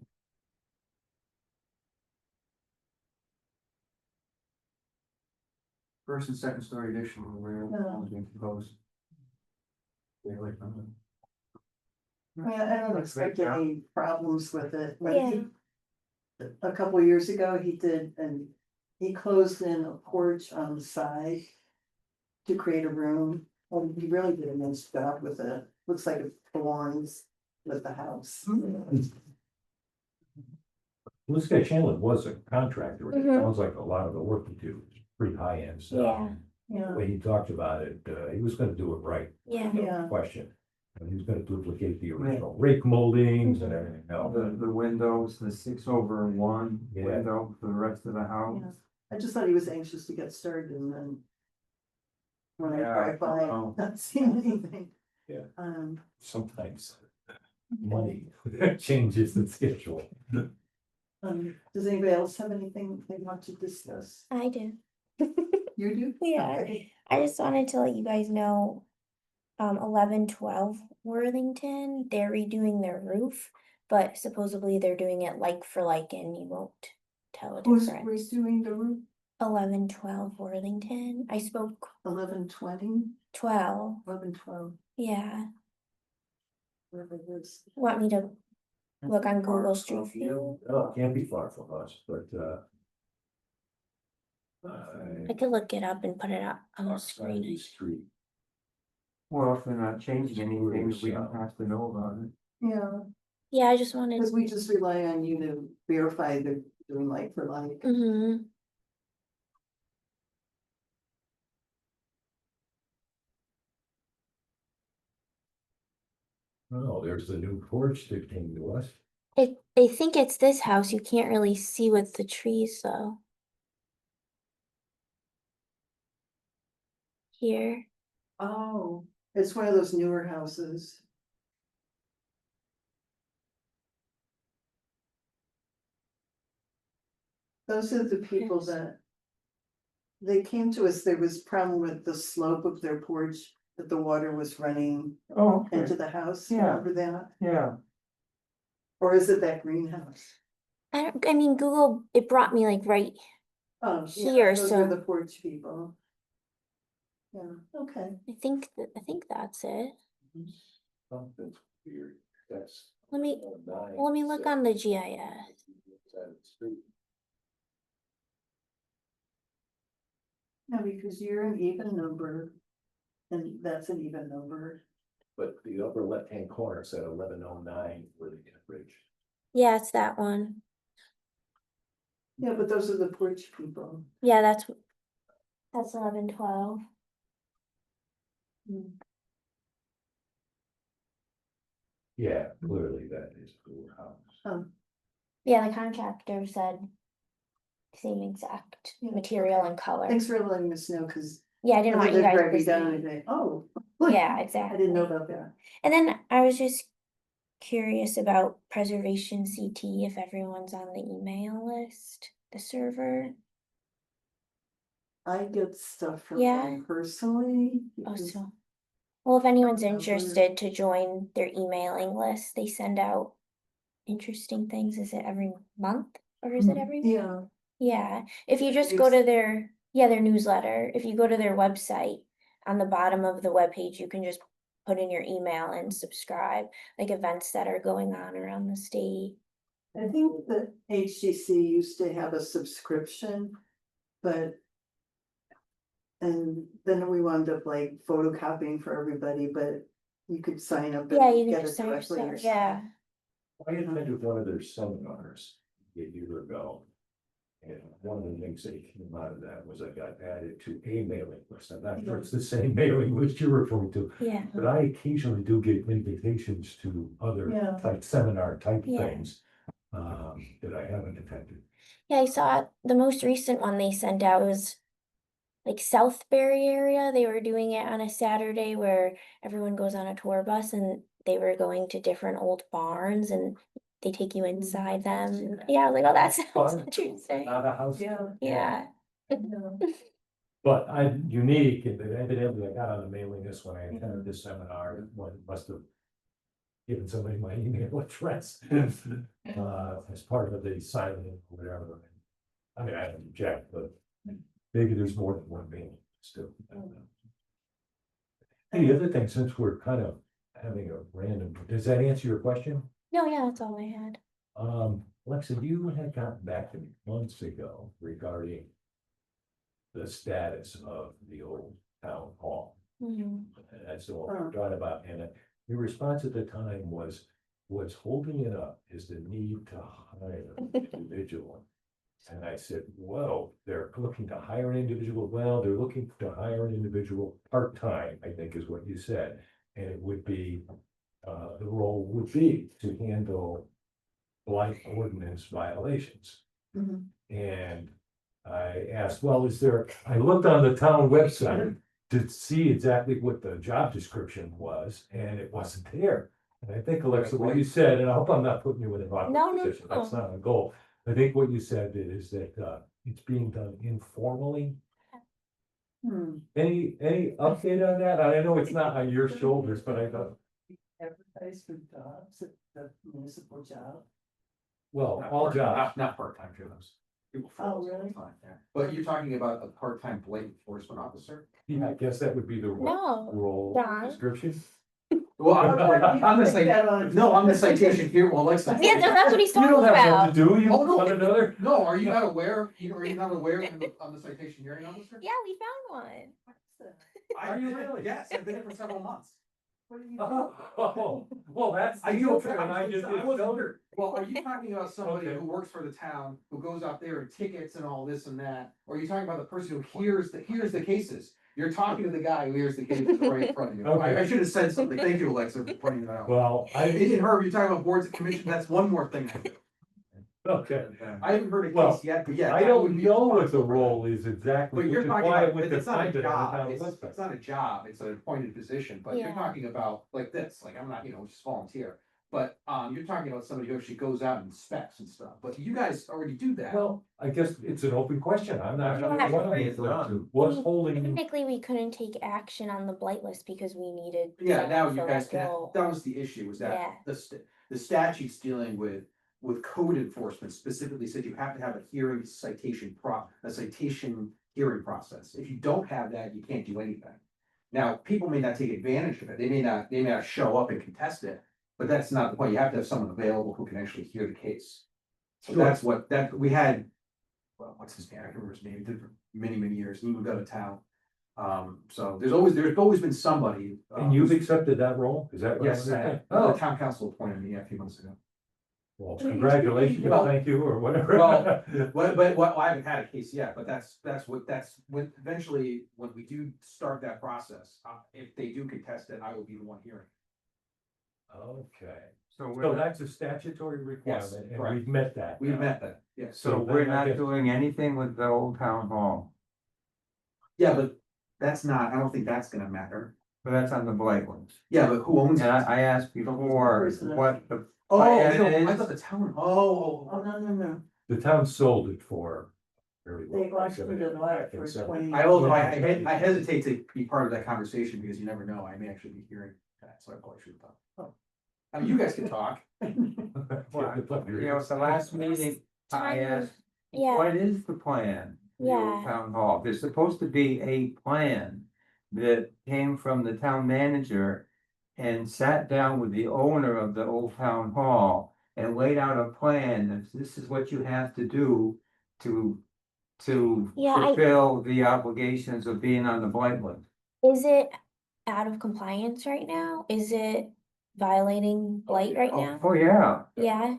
First and second story addition, where Yeah. being proposed. Yeah, like, I mean, I don't expect Yeah. any problems with it, but Yeah. a couple of years ago, he did, and he closed in a porch on the side to create a room, and he really did a nice job with it, looks like it belongs with the house. this guy Chandler was a contractor, it Mhm. sounds like a lot of the work he did was pretty high end stuff. Yeah. The Yeah, way he talked about it, he was gonna do it right, yeah, yeah, question. And he was gonna duplicate the original rake moldings and everything else. The windows, the 6/1 Yeah. window for the rest of the yeah. house. I just thought he was anxious to get started and then. When I Yeah, drive by, oh. not seeing anything. Yeah. Sometimes money changes the schedule. Does anybody else have anything they want to discuss? I do. You do? Yeah. Okay. I just wanted to let you guys know, 1112 Worthington, they're redoing their roof, but supposedly they're doing it like for like and you won't tell a Who's difference. redoing the room? 1112 Worthington, I spoke 11:20, 12, 11:12, yeah. whatever it is. Want me to look on Google Street View? Oh, it can't be far from us, but, I could look it up and put it up on the screen. Street. Well, if they're not changing anything, we don't have to know about it. Yeah, Yeah, I just wanted. because we just rely on you to verify they're doing like for like. Mm-hmm. Oh, there's the new porch that came to us. I think it's this house. You can't really see with the trees though. Here. Oh, it's one of those newer houses. Those are the people Yes. that. They came to us, there was problem with the slope of their porch, that the water was running Oh, into okay, the house, Yeah. remember that? yeah, Or is it that greenhouse? I mean, Google, it brought me like right, Oh, yeah, Here, those so- are the porch people. Yeah, okay. I think that's it. Something's weird. That's. Let me look on the GIS. No, because you're an even number. And that's an even number. But the upper left-hand corner said 1109 Worthington Bridge. Yeah, it's that one. Yeah, but those are the porch people. Yeah, that's 1112. Yeah, clearly that is the house. Oh, Yeah, the contractor said same exact Yeah, material okay. and color. thanks for letting us know, because. Yeah, I didn't want you guys to Driving down see. and oh. Yeah, I exactly. didn't know about that. And then I was just curious about Preservation CT, if everyone's on the email list, the server. I get stuff from Yeah. them personally. Oh, because- so. Well, if anyone's Remember. interested to join their emailing list, they send out interesting things. Is it every month or is it every? Yeah, Yeah, if you just go to their newsletter, if you go to their website, on the bottom of the webpage, you can just put in your email and subscribe, like events that are going on around the state. I think the HGC used to have a subscription, but. And then we wound up like photocopying for everybody, but you could sign up. Yeah, and you can get just it sign directly yourself, yourself. yeah. I attended one of their seminars a year ago. And one of the things that came out of that was I got added to a mailing list. I'm not sure it's the same mailing list you're referring to. Yeah, But I occasionally do get invitations to other Yeah. like seminar type Yeah. things. That I haven't attended. yeah, I saw the most recent one they sent out was like Southbury area. They were doing it on a Saturday where everyone goes on a tour bus and they were going to different old barns and they take you inside them. Yeah, I was like, oh, that sounds Fun. interesting. Not a house. Yeah. Yeah. But I'm unique and evidently I got on the mailing list when I attended this seminar. One must have given somebody my email address. As part of the signing or whatever. I mean, I don't object, but maybe there's more than one mailing still. I don't know. Hey, the other thing, since we're kind of having a random, does that answer your question? No, yeah, that's all I had. Alexa, you had gotten back to me months ago regarding the status of the old town hall. Mhm. And that's the one we thought about, and your response at the time was, what's holding it up is the need to hire an individual. And I said, well, they're looking to hire an individual, well, they're looking to hire an individual part-time, I think is what you said. And it would be, the role would be to handle blight ordinance violations. Mhm. And I asked, well, I looked on the town website to see exactly what the job description was, and it wasn't there. And I think, Alexa, what you said, and I hope I'm not putting you in an No, awkward no, position, that's no. not a goal. I think what you said is that, it's being done informally. Any update on that? I know it's not on your shoulders, but I thought, Advertise for jobs, the municipal job. well, all jobs. Not part-time jobs. Oh, really? But you're talking about a part-time blight enforcement officer? Yeah, I guess that would be the No, role Don. description. Well, I'm the Take that on. no, I'm the citation here, well, like. Yeah, no, that's what he's You talking don't have about. something to do, you Oh, no. want another? No, are you not aware, are you not aware I'm the citation hearing officer? Yeah, we found one. Are you really? Yes, I've been here for several months. What are you? Oh, well, that's. I the know, filter, and I just I didn't wasn't know. sure. Well, are you talking about somebody Okay. who works for the town, who goes out there and tickets and all this and that? Or are you talking about the person who hears the cases? You're talking to the guy who hears the cases right in front of you. I Okay. should have said something. Thank you, Alexa, for pointing that out. Well, And Herb, you're talking about boards and commissions, that's one more thing I do. okay, I haven't heard a Well, case yet, but yeah. I that would don't be know what the responsible for that. role is exactly, But which you're is talking why I about, went but to it's not a find it. on the job, town it's website. not a job, it's an appointed position, but you're Yeah. talking about like this, like I'm not, just volunteer. But, you're talking about somebody who actually goes out and inspects and stuff, but you guys already do that. Well, I guess it's an open question, I'm not sure Yeah. what It's done. what's holding. Technically, we couldn't take action on the blight list because we needed. Yeah, someone now to you fill guys that can, role. that was the issue, was that Yeah. the statute's dealing with code enforcement specifically said you have to have a hearing a citation hearing process. If you don't have that, you can't do anything. Now, people may not take advantage of it, they may not show up and contest it, but that's not the point, you have to have someone available who can actually hear the case. So Sure. that's what, we had, well, what's his name, I can't remember his name, he did it for many, many years, he moved out of town. So there's always been somebody. And you've accepted that role, is that what I Yes, understand? the Oh, town council appointed me a few months ago. well, congratulations, Well- thank you, or whatever. Well, Well, I haven't had a case yet, but that's when, eventually, when we do start that process, if they do contest it, I will be the one hearing. Okay, So so we're, that's a statutory requirement, and correct. we've met that. We've now. met that, yes. so so we're then I not guess- doing anything with the old town hall, Yeah, but I don't think that's gonna matter. but that's on the blight list. Yeah, but who owns it? And I asked before what the Oh, plan no, I is. thought the town, Oh, no. The town sold it for very well. They auctioned it off for 20. although I hesitate to be part of that conversation because you never know, I may actually be hearing that, so I probably should talk. Oh. I mean, you guys can talk. Well, you know, at the last meeting, I Timing. asked, Yeah, what is the plan? for the old Yeah. Town hall, there's supposed to be a plan that came from the town manager. And sat down with the owner of the old town hall and laid out a plan, and this is what you have to do to. To Yeah, I- fulfill the obligations of being on the blight list. is it out of compliance right now? Is it violating blight right now? Oh, yeah, Yeah,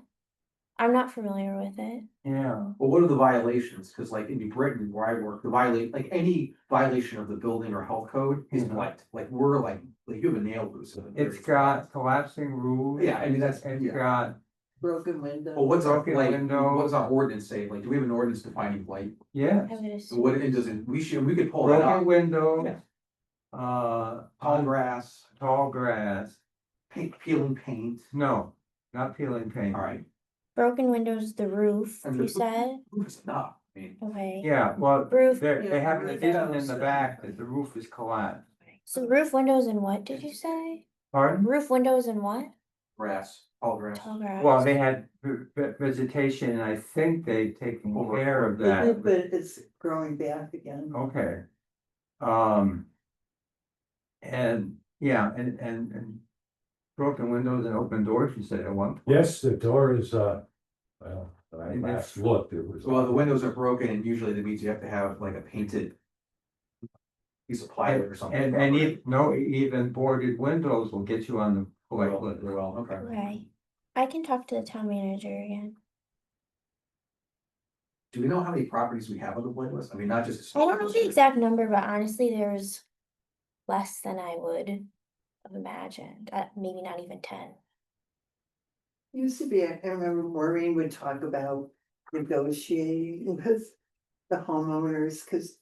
I'm not familiar with it. yeah, Well, what are the violations? Cause like in New Britain where I work, like any violation of the building or health code is Mhm. blight. Like we're like you have a nail loose. it's got collapsing roofs. Yeah, I mean, that's- It's yeah. got, Broken window. Well, what's our, broken like, windows. what's our ordinance say? Like, do we have an ordinance defining blight? yeah, I would So assume. what it doesn't, we could pull that broken up. windows. Yeah. Uh, Tall grass, tall grass, peeling paint. no, not peeling paint. All right. Broken windows, the roof, And you the- said? It's not, I mean, Okay. Yeah, well, Roof, they Yeah, have an roof addition in windows. the back that the roof is collapsed. so roof windows and what did you say? Pardon? Roof windows and what? grass, tall grass. Tall grass. Well, they had vegetation, and I think they've taken Over- care of But that. it's growing back again. Okay. And, yeah, and broken windows and open doors, you said at one point. Yes, the door is, well, when I It last is- looked, it was. Well, the windows are broken and usually that means you have to have like a painted piece of plywood or something. And even boarded windows will get you on the blight Well, list. well, okay. Okay, I can talk to the town manager again. Do we know how many properties we have on the blight list? I mean, not just. I don't know the exact number, but honestly, there's less than I would have imagined, maybe not even 10. Used to be, I remember Maureen would talk about negotiating with the homeowners, cause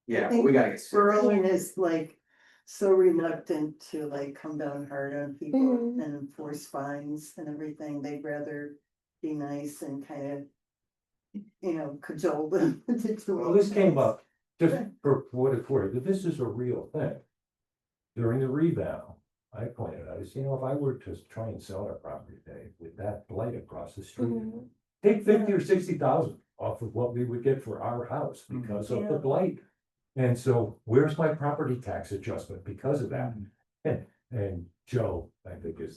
Yeah, but we gotta get. serious. Berlin is like so reluctant to like come down hard on people Mhm. and enforce fines and everything. They'd rather be nice and kind of, cajole them to do. Well, this came things. up, just for what it's worth, that this is a real thing. During the rebound, I pointed out, I said, if I were to try and sell our property today with that blight across the street, Mhm. take 50 or 60,000 off of what we would get for our house because of the Yeah. blight. And so where's my property tax adjustment because of that? And Joe, I think is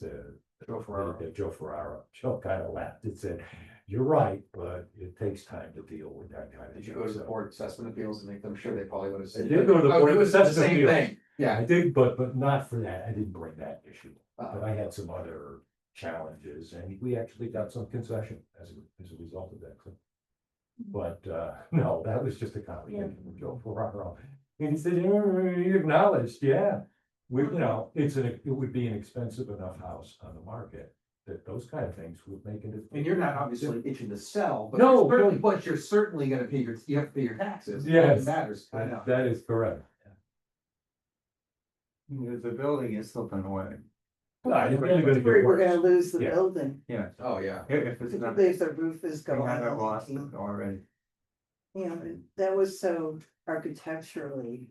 Joe Ferraro. Joe Ferraro, Joe kind of laughed and said, you're right, but it takes time to deal with that kind of. Did you go to the stuff." board of assessment appeals and make them sure they probably would have I said. did go to the Oh, Board it of was the Assessment same Appeals. thing. Yeah. I did, but not for that, I didn't bring that issue, Uh, but I had some other challenges, and we actually got some concession as a result of that. But, no, that was just a comment from Joe Ferraro, and he said, "Yeah, he acknowledged, yeah. It would be an expensive enough house on the market, that those kind of things would make it. And you're not obviously itching to sell, but. No, certainly- no. But you're certainly gonna pay you have to pay your taxes. Yes. It matters, I know. That is correct. The building is slipping away, No, it's really gonna We're get we're gonna worse. lose the Yeah. building, yeah, Oh, yeah. if it's not, if the roof is we going. haven't lost it already. You know, and that was so architecturally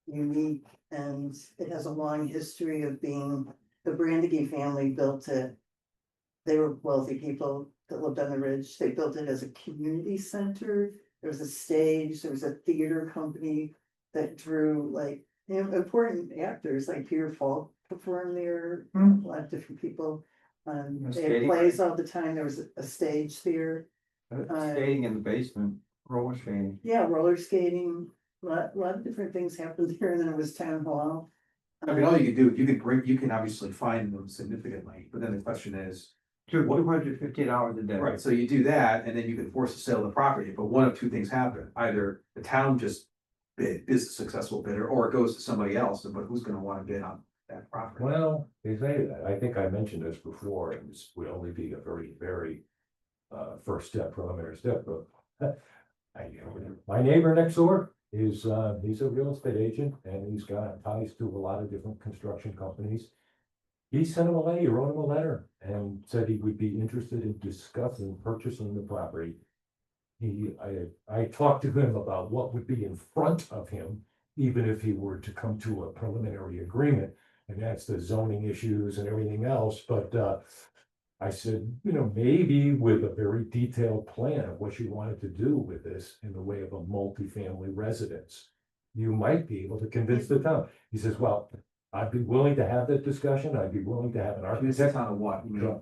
unique, and it has a long history of being, the Brandigy family built it. They were wealthy people that lived on the ridge, they built it as a community center, there was a stage, there was a theater company that drew like, important actors, like Peter Falk performed there, a lot of different people. They had Skating. plays all the time, there was a stage there. Skating in the basement, roller skating. Yeah, roller skating, lot of different things happened there, and then it was town hall. I mean, all you can do, you can obviously find them significantly, but then the question is. $250 a day. Right, so you do that, and then you can force the sale of the property, but one of two things happen, either the town just is a successful bidder, or it goes to somebody else, but who's gonna wanna bid on that property? Well, they say that, I think I mentioned this before, and this would only be a very, very first step, preliminary step, but my neighbor next door is, he's a real estate agent, and he's got ties to a lot of different construction companies. He sent him a letter, he wrote him a letter, and said he would be interested in discussing purchasing the property. I talked to him about what would be in front of him, even if he were to come to a preliminary agreement. And that's the zoning issues and everything else, but, I said, maybe with a very detailed plan of what you wanted to do with this in the way of a multifamily residence. You might be able to convince the town. He says, well, I'd be willing to have that discussion. I'd be willing to have an Convince the architect. town of what, you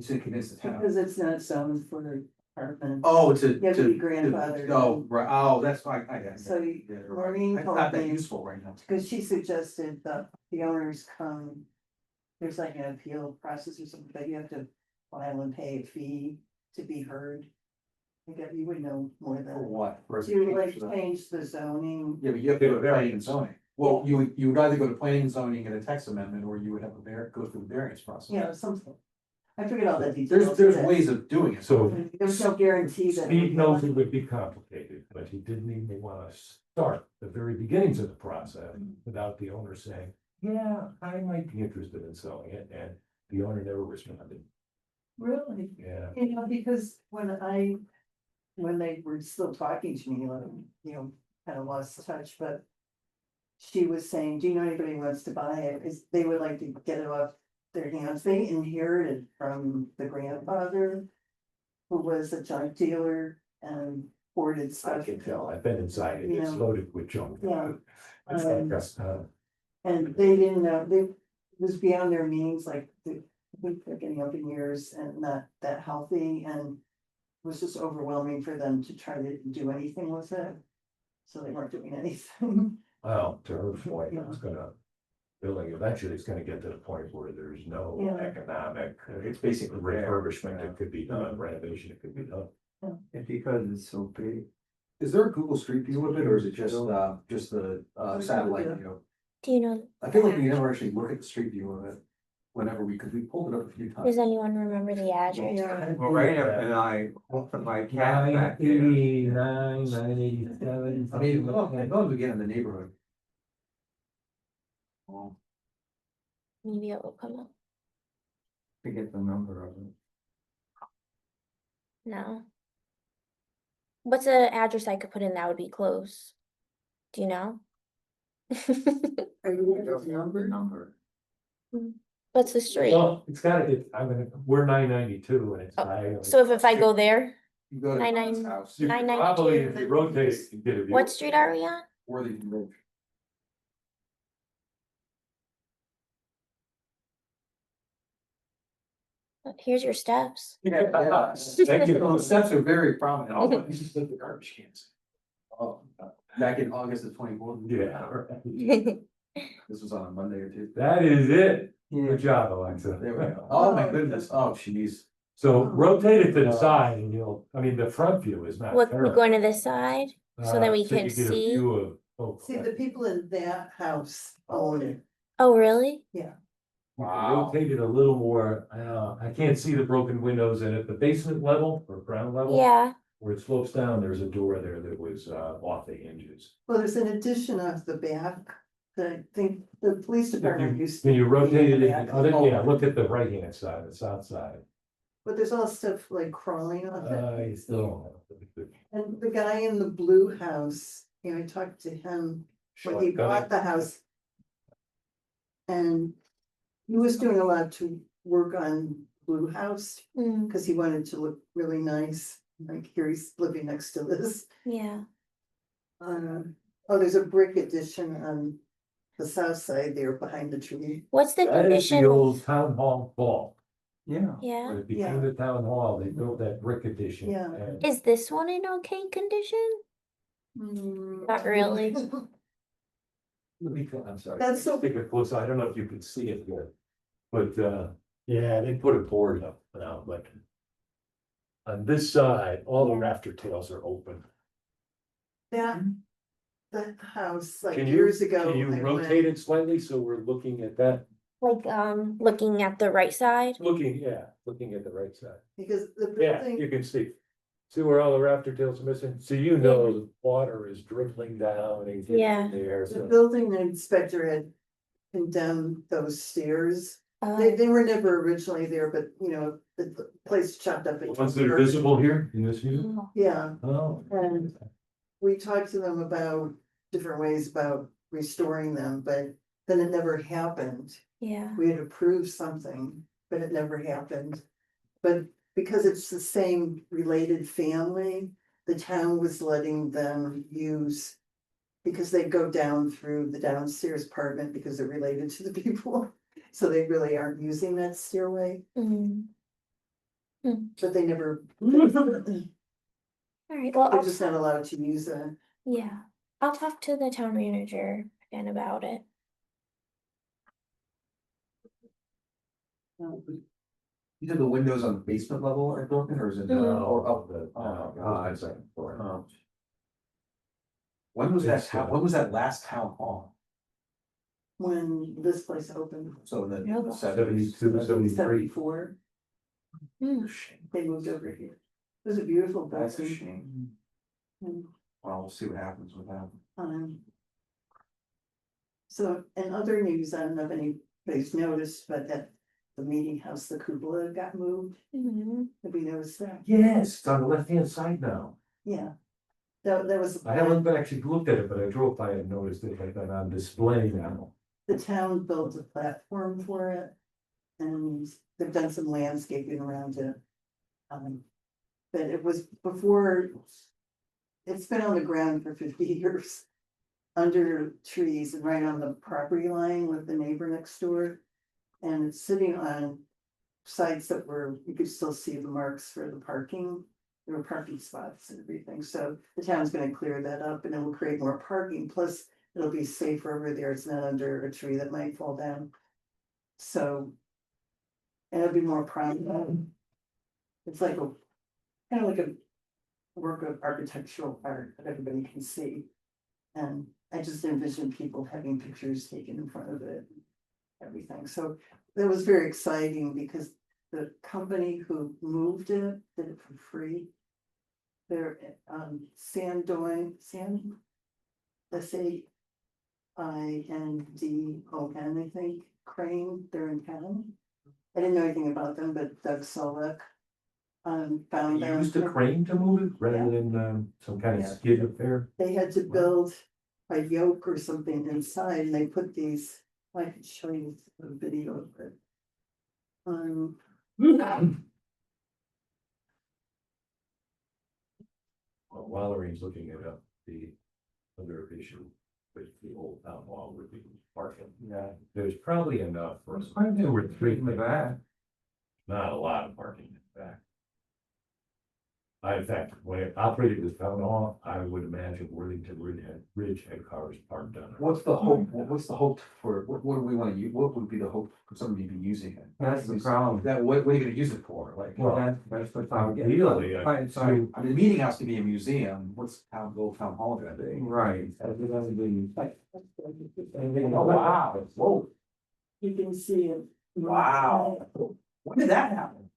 said convince the town. Because it's not zoned for apartment. Oh, You have to be grandfathered Oh, in. right, oh, that's fine, I get it. So Yeah, you're right. Maureen It's told not that me, useful right now. because she suggested that the owners come, there's like an appeal process or something, but you have to file and pay a fee to be heard. I think you would know more For than, what? For- to like change the zoning. Yeah, but you have to go to planning and zoning. Well, you would either go to planning and zoning and a text amendment, or you would have go through the variance process. Something. I forget all the details. There's but ways of doing it. So There's no guarantee that. Steve knows it would be complicated, but he didn't even want to start the very beginnings of the process without the owner saying, yeah, I might be interested in selling it, and the owner never responded. Really? Yeah. Because when they were still talking to me, like, kind of lost touch, but. She was saying, do you know anybody who wants to buy it? Is they would like to get it off their hands. They inherited from the grandfather. Who was a junk dealer and hoarded I stuff. can tell, I've been inside it, it's Yeah. loaded with junk. Yeah. It's like, And they didn't know, it was beyond their means, like, they're getting up in years and not that healthy, and it was just overwhelming for them to try to do anything with it. So they weren't doing anything. well, to her point, it's building eventually is gonna get to the point where there's no Yeah. economic. It's basically Refurbishment that could be done, renovation that could be done. And because it's so big. Is there a Google Street View of it, or is it just the satellite view? Do you know, I feel like we never actually look at the street view of it whenever because we pulled it up a few times. does anyone remember the address? Yeah. Well, right up and I put my cat Nine back there. 89, 987. I mean, as long as we get in the neighborhood. Well, Maybe it will come up. Forget the number of it. No. What's the address I could put in that would be close? Do you know? Are you looking at the number? Number. What's the street? Well, it's got it, we're 992 and it's Oh, high. So if I go there, You go to Nine, John's nine, house, You could 992. probably, if you rotate, you can get a view. what street are we on? Worthington Road. Here's your steps. Yeah. Thank you. The steps are very prominent. All of these are the garbage cans. Oh, back in August of 24. Yeah. Right. This was on a Monday or Tuesday. That is it. Yeah, Good job, Alexa. There we go. Oh, my goodness. Oh, jeez. So rotate it to the side and you'll, I mean, the front view is not What, we're terrible. going to this side? so that we can you get a see? view of both. See, the people in that house own it. Oh, really? You can Wow. rotate it a little more, I can't see the broken windows in it, the basement level or ground level. Yeah, Where it slopes down, there's a door there that was off the hinges. Well, there's an addition off the back that I think the police department used. Can you to rotate be it, in the in- back. oh, yeah, look at the right hand side, the south side. But there's all stuff like crawling off I it. still don't know. And the guy in the blue house, you know, I talked to him when he bought the house. And he was doing a lot to work on Blue House, mm, cause he wanted to look really nice, like here he's living next to this. yeah, Oh, there's a brick addition on the south side there behind the tree. what's the That is the condition? old town hall vault. yeah. Yeah, When it became the town hall, they built that brick addition. Yeah. and- is this one in okay condition? Not really. Let me, I'm sorry. That's so- Take a close, I don't know if you can see it good, but, yeah, they put a board up now, but. On this side, all the rafter tails are open. That house, like Can you, years ago. can you I went- rotate it slightly so we're looking at that, Like, looking at the right side? looking at the right side? Because the Yeah, you building, can see. See where all the rafter tails are missing? So you know the water is dribbling down and Yeah. getting there, the so. building inspector had condemned those stairs. Uh, They were never originally there, but you know, the place chopped up. into Ones that are dirt. visible here in this view? oh, Yeah, Oh. and we talked to them about different ways about restoring them, but then it never happened. yeah, We had approved something, but it never happened. But because it's the same related family, the town was letting them use. Because they go down through the downstairs apartment because they're related to the people, so they really aren't using that stairway, mm. but they never. They're Alright, well, I'll, just not allowed to use it. yeah, I'll talk to the town manager again about it. You said the windows on the basement level are broken, or is it, Mm. or up the, Oh, God. second floor. Oh. When was when was that last town hall? When this place opened, So in Yeah. the seventies, 72, 73. 74, Hmm, they moved over here. It was a beautiful That's a building. shame. Mm. Well, we'll see what happens with that. So, in other news, I don't know if anybody's noticed, but at the meeting house, the cupola got moved. mhm. Have you noticed that? Yes, it's on the left-hand side now. Yeah. That was. I haven't actually looked at it, but I drove by and noticed it had been on display now. The town built a platform for it. And they've done some landscaping around it. But it was before. It's been on the ground for 50 years. Under trees and right on the property line with the neighbor next door. And it's sitting on sites that were, you could still see the marks for the parking. There were parking spots and everything, so the town's gonna clear that up and it will create more parking, plus it'll be safer over there, it's not under a tree that might fall down. So. And it'll be more prominent. It's like a, kind of like a work of architectural art that everybody can see. And I just envision people having pictures taken in front of it. Everything, so that was very exciting because the company who moved it did it for free. They're Sandoin, S-A-I-N-D-O-N, I think, Crane, they're in town. I didn't know anything about them, but Doug Solek. Found They them. used a crane to move it rather than some kind of Yeah. skid affair. They had to build a yoke or something inside and they put these, I could show you a video of it. Well, Valerie's looking it up, the other issue with the old town hall would be parking. Yeah. There's probably enough for It's quite a bit two or three, in the back. not a lot of parking in the back. In fact, when it operated with town hall, I would imagine Worthington Ridge had cars parked on it. What's the hope for, what do we wanna use, what would be the hope for somebody to be using it? That's the problem. That, what are you gonna use it for, like? Well, that's what I'm getting. Ideally, Right, sorry, I mean, the meeting house to be a museum, what's town, the old town hall gonna be? right. Oh, wow, whoa, You can see it. wow, when did that happen?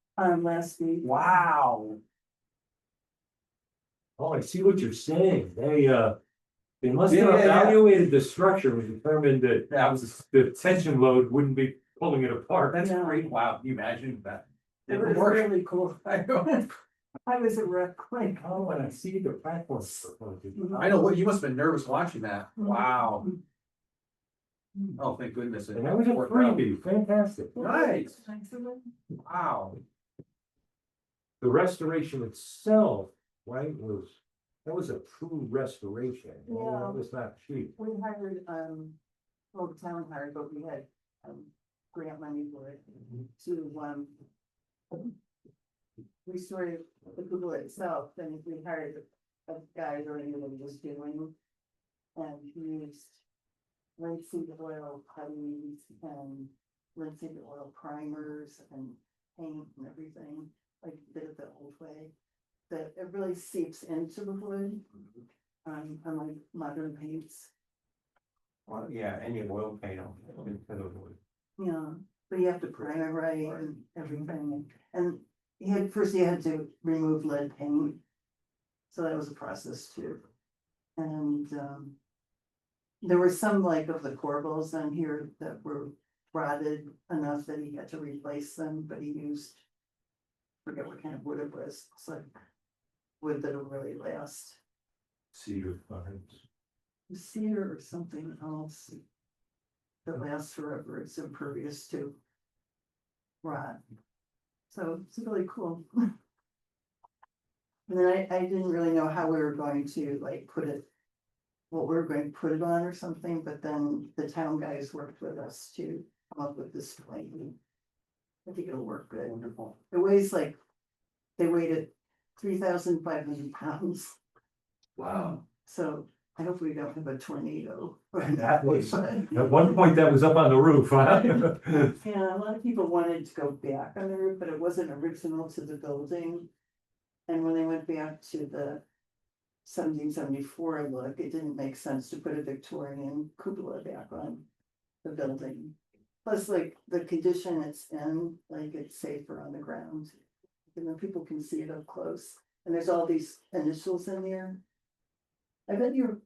Last week. Wow. Oh, I see what you're saying. They must have Yeah, yeah, yeah. evaluated the structure and determined that That was, the tension load wouldn't be pulling it apart. that's Yeah. great, wow, can you imagine that? It Didn't was work. really cool. I know. I was a wreck, like. Oh, and I see the platforms. I know, what, you must have been nervous watching that, Mhm. wow. Oh, thank goodness. it And that was a worked out. freebie, fantastic. Nice. Wow. The restoration itself, right, that was a true restoration. Yeah. That was not cheap. We hired, well, the town hired, but we had, grant money for it to, restore the Google itself, and we hired a guy who already knew what he was doing. And he used linseed oil putties and linseed oil primers and paint and everything, like did it the old way. That it really seeps into the wood, unlike modern paints. Well, yeah, any oil paint on instead of wood. Yeah, but you have to prime it right and everything, and first you had to remove lead paint. So that was a process too. And, there were some like of the corbels on here that were rotted enough that he had to replace them, but he used. Forget what kind of wood it was, it's like wood that'll really last, Cedar pines. cedar or something else. That lasts forever, it's impervious to rot. So it's really cool. And then I didn't really know how we were going to like put it. What we were going to put it on or something, but then the town guys worked with us to come up with this plan. I think it'll work good. Wonderful. It weighs like, they weighed it 3,500 pounds. Wow. So I hope we don't have a tornado. That was, at one point that was up on the roof, huh? Yeah, a lot of people wanted to go back on the roof, but it wasn't original to the building. And when they went back to the 1774 look, it didn't make sense to put a Victorian cupola back on the building. Plus, like, the condition it's in, like, it's safer on the ground. And then people can see it up close, and there's all these initials in there. I bet your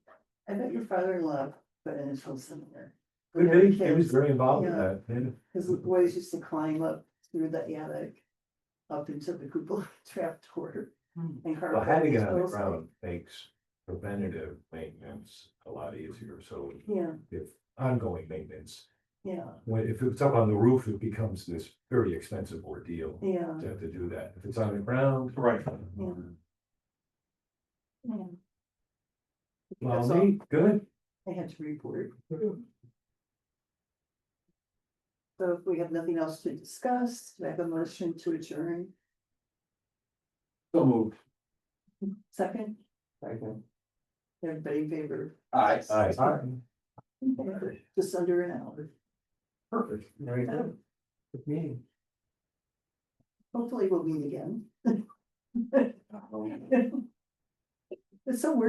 father-in-law put initials in there. Could be, he was very involved in Yeah. that. Yeah. Cause the boys used to climb up through the attic, up into the cupola trap door. And carve Well, out having these it on the posts. ground makes preventative maintenance a lot easier, so Yeah, if ongoing maintenance, yeah, if it's up on the roof, it becomes this very expensive ordeal yeah, to have to do that. If it's on the ground. Right. yeah. Well, That's all neat, good. I had to report. So if we have nothing else to discuss, do I have a motion to adjourn? So moved. Second, Second. everybody in favor? Aye. Aye. Just under an hour. Perfect. Very good. Good meeting. Hopefully we'll meet again. It's so weird.